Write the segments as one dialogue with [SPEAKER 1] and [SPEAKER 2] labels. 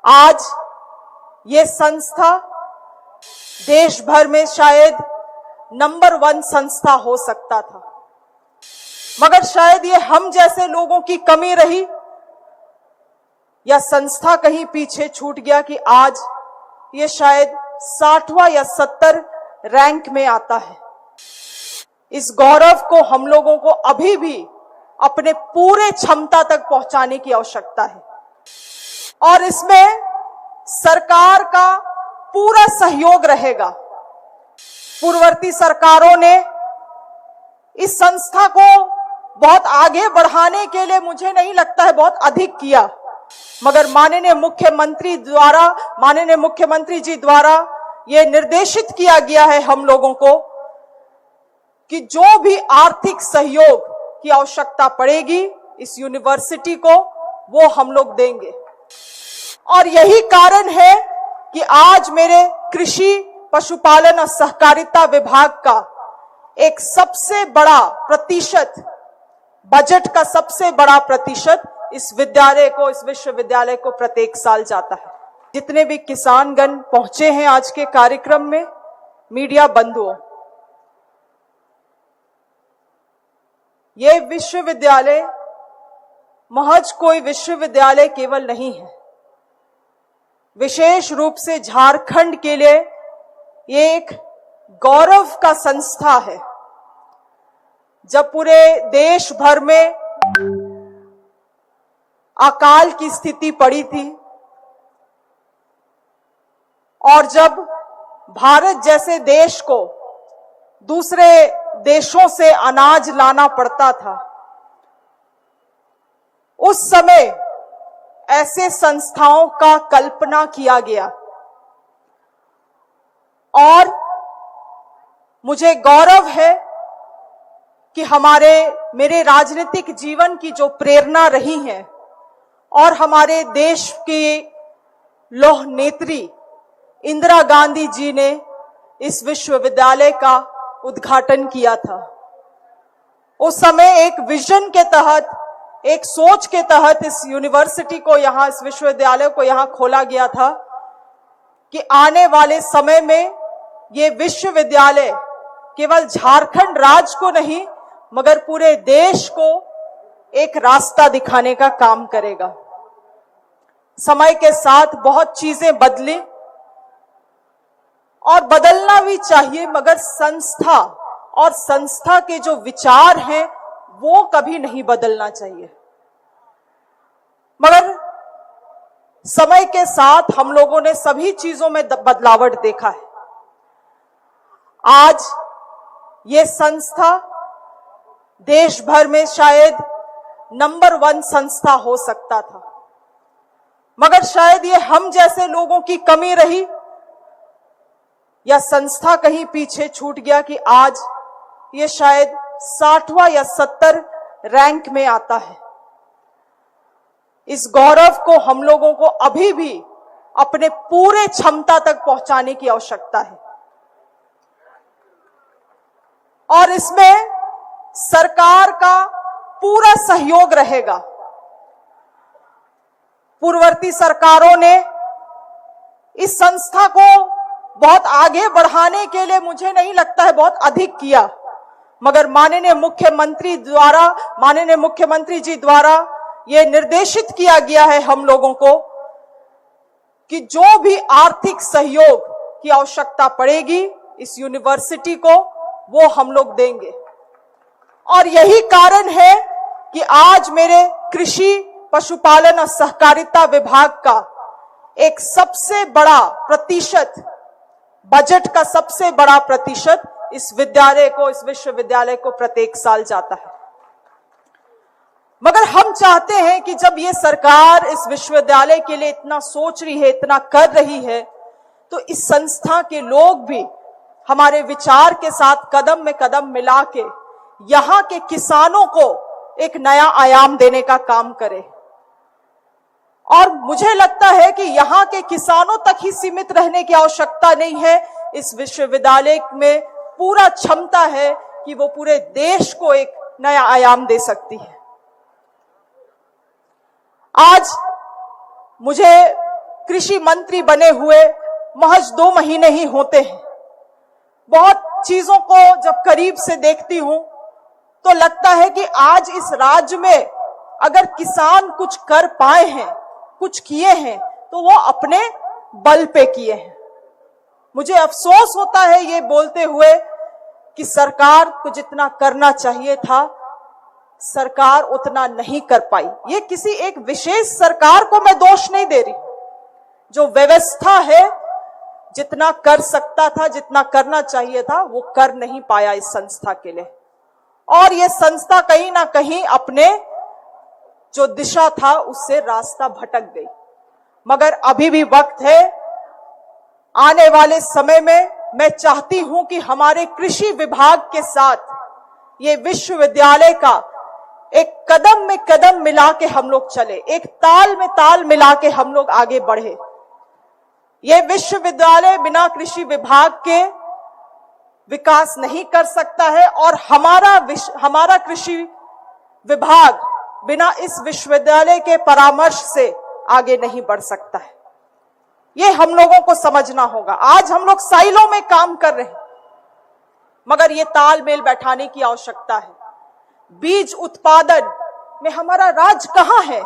[SPEAKER 1] आज ये संस्था देश भर में शायद नंबर 1 संस्था हो सकता था, मगर शायद ये हम जैसे लोगों की कमी रही या संस्था कहीं पीछे छूट गया कि आज ये शायद 60वां या 70 रैंक में आता है। इस गौरव को हम लोगों को अभी भी अपने पूरे क्षमता तक पहुंचाने की आवश्यकता है और इसमें सरकार का पूरा सहयोग रहेगा। पूर्ववर्ती सरकारों ने इस संस्था को बहुत आगे बढ़ाने के लिए मुझे नहीं लगता है बहुत अधिक किया, मगर माननीय मुख्यमंत्री जी द्वारा ये निर्देशित किया गया है हम लोगों को कि जो भी आर्थिक सहयोग की आवश्यकता पड़ेगी इस यूनिवर्सिटी को वो हम लोग देंगे। और यही कारण है कि आज मेरे कृषि, पशुपालन और सहकारिता विभाग का एक सबसे बड़ा प्रतिशत, बजट का सबसे बड़ा प्रतिशत इस विश्वविद्यालय को प्रत्येक साल जाता है। जितने भी किसानगण पहुंचे हैं आज के कार्यक्रम में, मीडिया बंधुओं, ये विश्वविद्यालय महज कोई विश्वविद्यालय केवल नहीं है, विशेष रूप से झारखंड के लिए ये एक गौरव का संस्था है। जब पूरे देश भर में अकाल की स्थिति पड़ी थी और जब भारत जैसे देश को दूसरे देशों से अनाज लाना पड़ता था, उस समय ऐसे संस्थाओं का कल्पना किया गया और मुझे गौरव है कि मेरे राजनीतिक जीवन की जो प्रेरणा रही है और हमारे देश की लौह नेत्री इंदिरा गांधी जी ने इस विश्वविद्यालय का उद्घाटन किया था। उस समय एक विजन के तहत, एक सोच के तहत इस यूनिवर्सिटी को यहां, इस विश्वविद्यालय को यहां खोला गया था कि आने वाले समय में ये विश्वविद्यालय केवल झारखंड राज्य को नहीं मगर पूरे देश को एक रास्ता दिखाने का काम करेगा। समय के साथ बहुत चीजें बदली और बदलना भी चाहिए, मगर संस्था और संस्था के जो विचार हैं वो कभी नहीं बदलना चाहिए। मगर समय के साथ हम लोगों ने सभी चीजों में बदलावट देखा है। आज ये संस्था देश भर में शायद नंबर 1 संस्था हो सकता था, मगर शायद ये हम जैसे लोगों की कमी रही या संस्था कहीं पीछे छूट गया कि आज ये शायद 60वां या 70 रैंक में आता है। इस गौरव को हम लोगों को अभी भी अपने पूरे क्षमता तक पहुंचाने की आवश्यकता है और इसमें सरकार का पूरा सहयोग रहेगा। पूर्ववर्ती सरकारों ने इस संस्था को बहुत आगे बढ़ाने के लिए मुझे नहीं लगता है बहुत अधिक किया, मगर माननीय मुख्यमंत्री जी द्वारा ये निर्देशित किया गया है हम लोगों को कि जो भी आर्थिक सहयोग की आवश्यकता पड़ेगी इस यूनिवर्सिटी को वो हम लोग देंगे। और यही कारण है कि आज मेरे कृषि, पशुपालन और सहकारिता विभाग का एक सबसे बड़ा प्रतिशत, बजट का सबसे बड़ा प्रतिशत इस विश्वविद्यालय को प्रत्येक साल जाता है। मगर हम चाहते हैं कि जब ये सरकार इस विश्वविद्यालय के लिए इतना सोच रही है, इतना कर रही है, तो इस संस्था के लोग भी हमारे विचार के साथ कदम में कदम मिला के यहां के किसानों को एक नया आयाम देने का काम करें। और मुझे लगता है कि यहां के किसानों तक ही सीमित रहने की आवश्यकता नहीं है। इस विश्वविद्यालय में पूरा क्षमता है कि वो पूरे देश को एक नया आयाम दे सकती है। आज मुझे कृषि मंत्री बने हुए महज 2 महीने ही होते हैं। बहुत चीजों को जब करीब से देखती हूं तो लगता है कि आज इस राज्य में अगर किसान कुछ कर पाए हैं, कुछ किए हैं, तो वो अपने बल पे किए हैं। मुझे अफसोस होता है ये बोलते हुए कि सरकार को जितना करना चाहिए था, सरकार उतना नहीं कर पाई। ये किसी एक विशेष सरकार को मैं दोष नहीं दे रही। जो व्यवस्था है, जितना कर सकता था, जितना करना चाहिए था, वो कर नहीं पाया इस संस्था के लिए। और ये संस्था कहीं ना कहीं अपने जो दिशा था उससे रास्ता भटक गई। मगर अभी भी वक्त है। आने वाले समय में मैं चाहती हूं कि हमारे कृषि विभाग के साथ ये विश्वविद्यालय का एक कदम में कदम मिला के हम लोग चले, एक ताल में ताल मिला के हम लोग आगे बढ़े। ये विश्वविद्यालय बिना कृषि विभाग के विकास नहीं कर सकता है और हमारा कृषि विभाग बिना इस विश्वविद्यालय के परामर्श से आगे नहीं बढ़ सकता है। ये हम लोगों को समझना होगा। आज हम लोग साइलों में काम कर रहे हैं, मगर ये तालमेल बैठाने की आवश्यकता है। बीज उत्पादन में हमारा राज कहां है?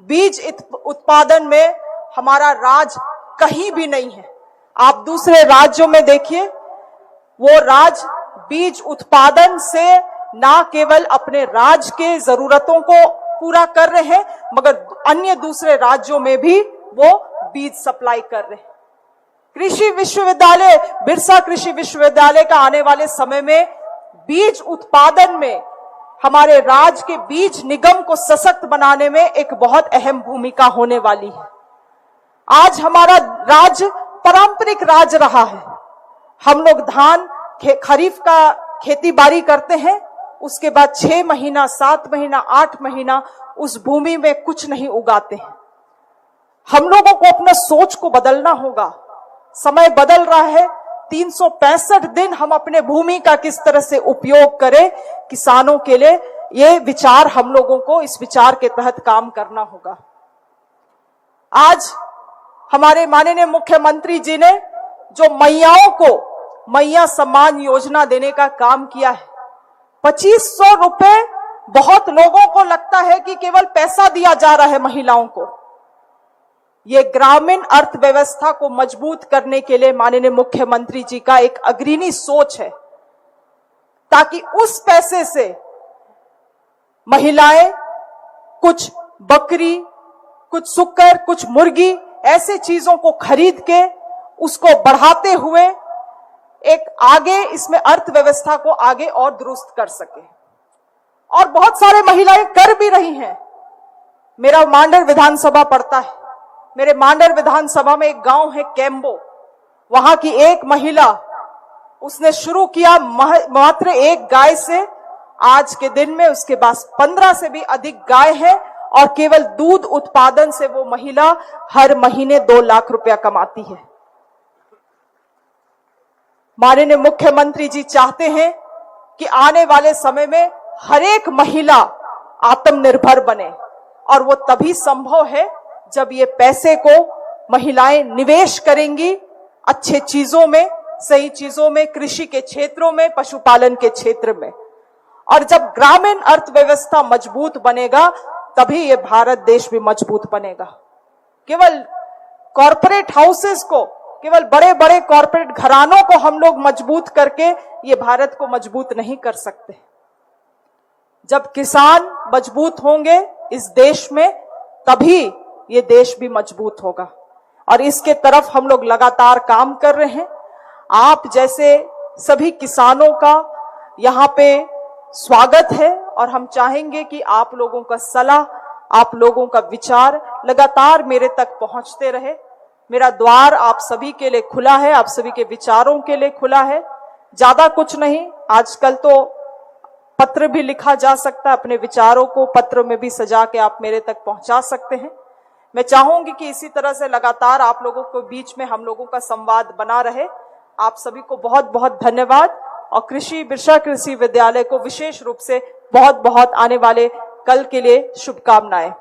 [SPEAKER 1] बीज उत्पादन में हमारा राज कहीं भी नहीं है। आप दूसरे राज्यों में देखिए, वो राज बीज उत्पादन से ना केवल अपने राज्य के जरूरतों को पूरा कर रहे हैं, मगर अन्य दूसरे राज्यों में भी वो बीज सप्लाई कर रहे हैं। कृषि विश्वविद्यालय, बिरसा कृषि विश्वविद्यालय का आने वाले समय में बीज उत्पादन में हमारे राज्य के बीज निगम को सशक्त बनाने में एक बहुत अहम भूमिका होने वाली है। आज हमारा राज्य पारंपरिक राज्य रहा है। हम लोग धान खरीफ का खेती बाड़ी करते हैं, उसके बाद 6 महीना, 7 महीना, 8 महीना उस भूमि में कुछ नहीं उगाते हैं। हम लोगों को अपना सोच को बदलना होगा। समय बदल रहा है। 365 दिन हम अपने भूमि का किस तरह से उपयोग करें किसानों के लिए, ये विचार हम लोगों को इस विचार के तहत काम करना होगा। आज हमारे माननीय मुख्यमंत्री जी ने जो मैयाओं को मैया सम्मान योजना देने का काम किया है, 2500 रुपए बहुत लोगों को लगता है कि केवल पैसा दिया जा रहा है महिलाओं को। ये ग्रामीण अर्थव्यवस्था को मजबूत करने के लिए माननीय मुख्यमंत्री जी का एक अग्रणी सोच है, ताकि उस पैसे से महिलाएं कुछ बकरी, कुछ सुकर, कुछ मुर्गी, ऐसे चीजों को खरीद के उसको बढ़ाते हुए एक आगे इसमें अर्थव्यवस्था को आगे और दुरुस्त कर सके। और बहुत सारे महिलाएं कर भी रही हैं। मेरा मांडर विधानसभा पड़ता है। मेरे मांडर विधानसभा में एक गांव है केम्बो, वहां की एक महिला, उसने शुरू किया मात्र एक गाय से। आज के दिन में उसके पास 15 से भी अधिक गाय है और केवल दूध उत्पादन से वो महिला हर महीने 2 लाख रुपया कमाती है। माननीय मुख्यमंत्री जी चाहते हैं कि आने वाले समय में हर एक महिला आत्मनिर्भर बने, और वो तभी संभव है जब ये पैसे को महिलाएं निवेश करेंगी अच्छे चीजों में, सही चीजों में, कृषि के क्षेत्रों में, पशुपालन के क्षेत्र में। और जब ग्रामीण अर्थव्यवस्था मजबूत बनेगा तभी ये भारत देश भी मजबूत बनेगा। केवल कॉरपोरेट हाउसेस को, केवल बड़े बड़े कॉरपोरेट घरानों को हम लोग मजबूत करके ये भारत को मजबूत नहीं कर सकते। जब किसान मजबूत होंगे इस देश में, तभी ये देश भी मजबूत होगा। और इसके तरफ हम लोग लगातार काम कर रहे हैं। आप जैसे सभी किसानों का यहाँ पे स्वागत है, और हम चाहेंगे कि आप लोगों का सलाह, आप लोगों का विचार लगातार मेरे तक पहुंचते रहे। मेरा द्वार आप सभी के लिए खुला है, आप सभी के विचारों के लिए खुला है। ज्यादा कुछ नहीं, आजकल तो पत्र भी लिखा जा सकता है, अपने विचारों को पत्र में भी सजा के आप मेरे तक पहुंचा सकते हैं। मैं चाहूंगी कि इसी तरह से लगातार आप लोगों के बीच में हम लोगों का संवाद बना रहे। आप सभी को बहुत बहुत धन्यवाद, और बिरसा कृषि विद्यालय को विशेष रूप से बहुत बहुत आने वाले कल के लिए शुभकामनाएं।